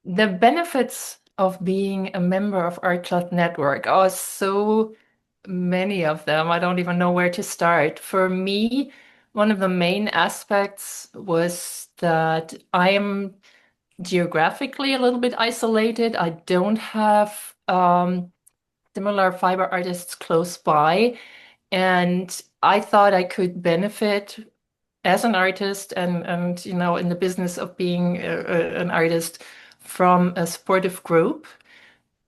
The benefits of being a member of Art Club Network are so many of them. I don't even know where to start. For me, one of the main aspects was that I am geographically a little bit isolated. I don't have similar fiber artists close by, and I thought I could benefit as an artist and in the business of being an artist from a supportive group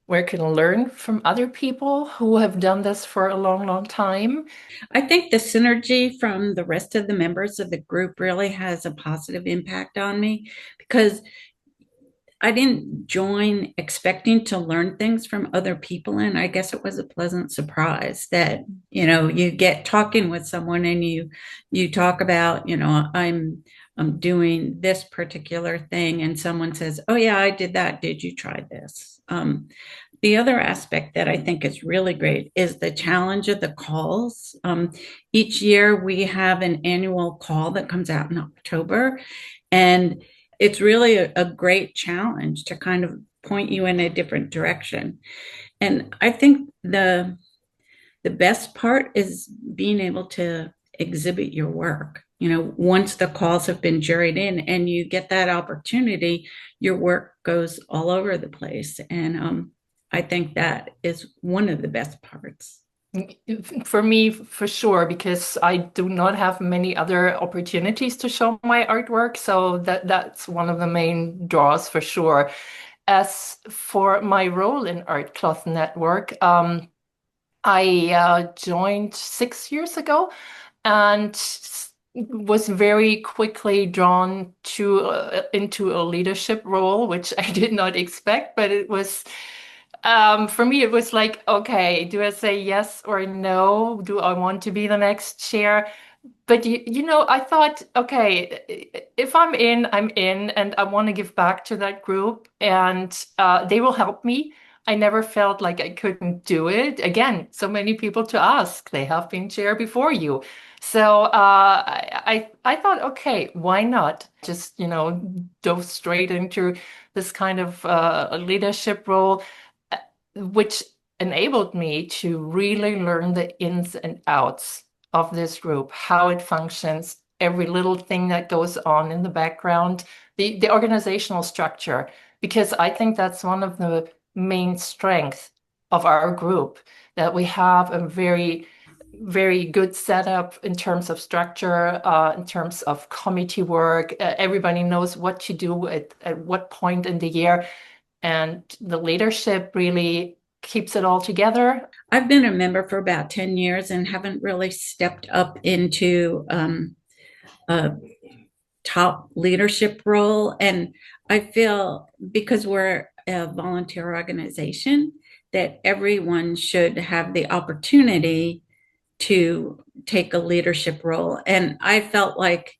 where I can learn from other people who have done this for a long, long time. I think the synergy from the rest of the members of the group really has a positive impact on me because I didn't join expecting to learn things from other people. And I guess it was a pleasant surprise that, you get talking with someone and you talk about, I'm doing this particular thing, and someone says, "Oh yeah, I did that. Did you try this?" The other aspect that I think is really great is the challenge of the calls. Each year we have an annual call that comes out in October, and it's really a great challenge to kind of point you in a different direction. And I think the best part is being able to exhibit your work. Once the calls have been juried in and you get that opportunity, your work goes all over the place. And I think that is one of the best parts. For me, for sure, because I do not have many other opportunities to show my artwork, so that's one of the main draws for sure. As for my role in Art Cloth Network, I joined 6 years ago and was very quickly drawn to into a leadership role, which I did not expect, but it was for me it was like, okay, do I say yes or no? Do I want to be the next chair? But I thought, okay, if I'm in, I'm in, and I want to give back to that group, and they will help me. I never felt like I couldn't do it. Again, so many people to ask. They have been chair before you. So I thought, okay, why not? Just, dove straight into this kind of leadership role, uh, which enabled me to really learn the ins and outs of this group, how it functions, every little thing that goes on in the background, the organizational structure, because I think that's one of the main strengths of our group, that we have a very, very good setup in terms of structure, in terms of committee work. Everybody knows what to do at what point in the year, and the leadership really keeps it all together. I've been a member for about 10 years and haven't really stepped up into a top leadership role. And I feel because we're a volunteer organization, that everyone should have the opportunity to take a leadership role. And I felt like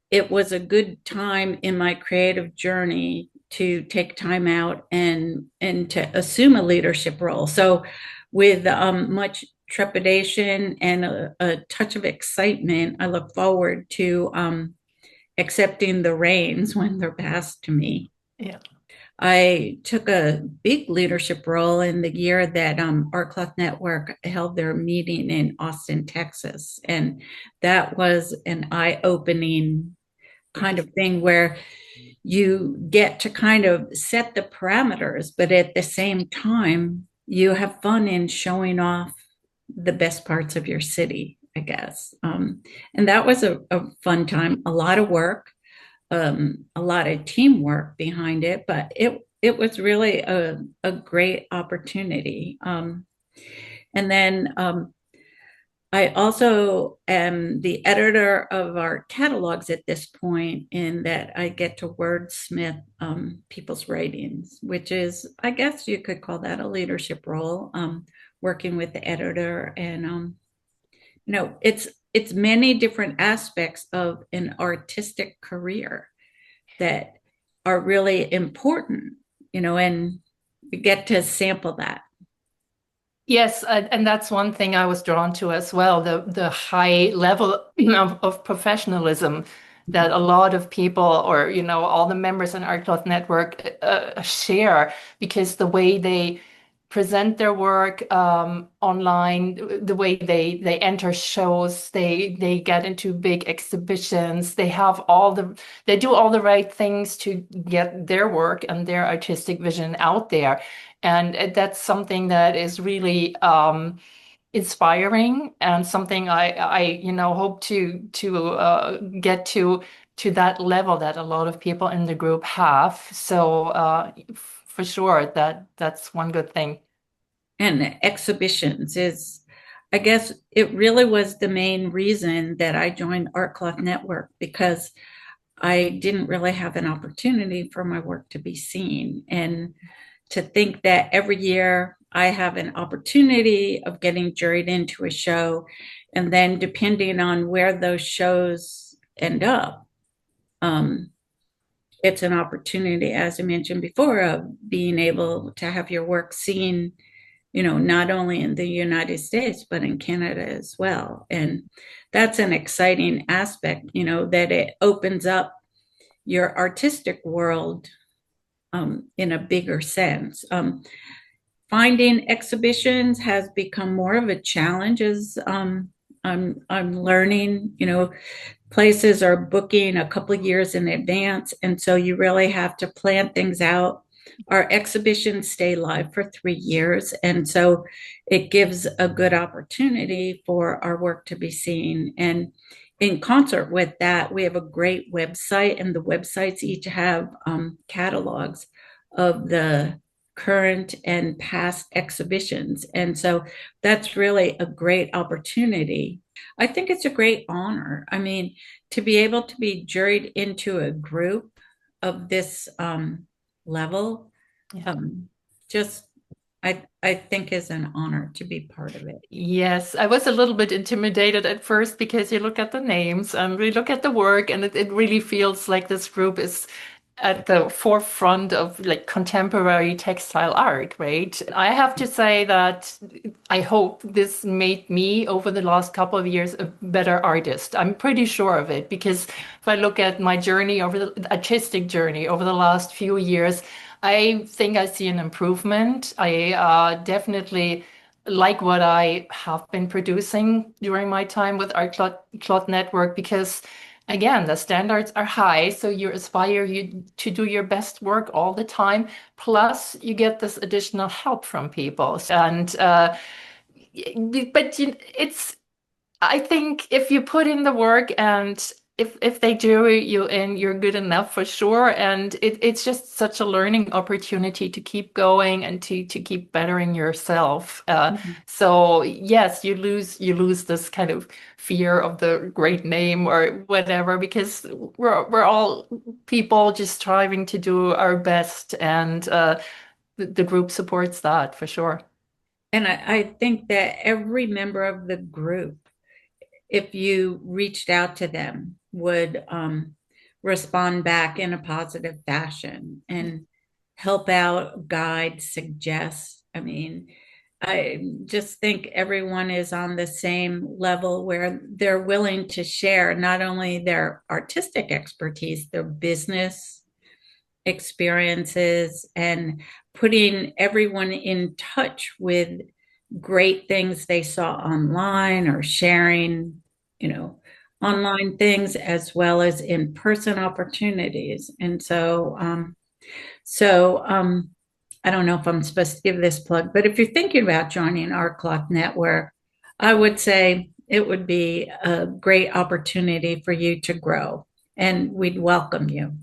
it was a good time in my creative journey to take time out and to assume a leadership role. So with much trepidation and a touch of excitement, I look forward to accepting the reins when they're passed to me. Yeah. I took a big leadership role in the year that Art Cloth Network held their meeting in Austin, Texas. And that was an eye opening kind of thing where you get to kind of set the parameters, but at the same time, you have fun in showing off the best parts of your city, I guess. And that was a fun time, a lot of work, a lot of teamwork behind it, but it was really a great opportunity. And then I also am the editor of our catalogs at this point, in that I get to wordsmith people's writings, which is, I guess you could call that a leadership role, working with the editor. And, it's many different aspects of an artistic career that are really important, and we get to sample that. Yes, and that's one thing I was drawn to as well, the high level of professionalism that a lot of people, or all the members in Art Cloth Network share, because the way they present their work online, the way they enter shows, they get into big exhibitions, they do all the right things to get their work and their artistic vision out there. And that's something that is really inspiring, and something I hope to get to that level that a lot of people in the group have. So for sure, that's one good thing. And exhibitions is, I guess it really was the main reason that I joined Art Cloth Network, because I didn't really have an opportunity for my work to be seen. And to think that every year I have an opportunity of getting juried into a show, and then depending on where those shows end up, um, it's an opportunity, as I mentioned before, of being able to have your work seen, not only in the United States, but in Canada as well. And that's an exciting aspect, that it opens up your artistic world in a bigger sense. Finding exhibitions has become more of a challenge as I'm learning. Places are booking a couple of years in advance, and so you really have to plan things out. Our exhibitions stay live for 3 years, and so it gives a good opportunity for our work to be seen. And in concert with that, we have a great website, and the websites each have catalogs of the current and past exhibitions. And so that's really a great opportunity. I think it's a great honor. I mean, to be able to be juried into a group of this level, Yeah. um, just I think is an honor to be part of it. Yes, I was a little bit intimidated at first, because you look at the names and we look at the work, and it really feels like this group is at the forefront of like contemporary textile art, right? I have to say that I hope this made me, over the last couple of years, a better artist. I'm pretty sure of it, because if I look at my journey, over the artistic journey over the last few years, I think I see an improvement. I definitely like what I have been producing during my time with Cloth Network, because again, the standards are high, so you aspire to do your best work all the time. Plus, you get this additional help from people, and but it's, I think if you put in the work, and if they do you in, you're good enough for sure. And it's just such a learning opportunity to keep going and to keep bettering yourself. Mhm. So yes, you lose this kind of fear of the great name or whatever, because we're all people just striving to do our best, and the group supports that for sure. And I think that every member of the group, if you reached out to them, would respond back in a positive fashion and help out, guide, suggest. I mean, I just think everyone is on the same level where they're willing to share not only their artistic expertise, their business experiences, and putting everyone in touch with great things they saw online, or sharing, online things as well as in-person opportunities. And so I don't know if I'm supposed to give this plug, but if you're thinking about joining Art Cloth Network, I would say it would be a great opportunity for you to grow, and we'd welcome you.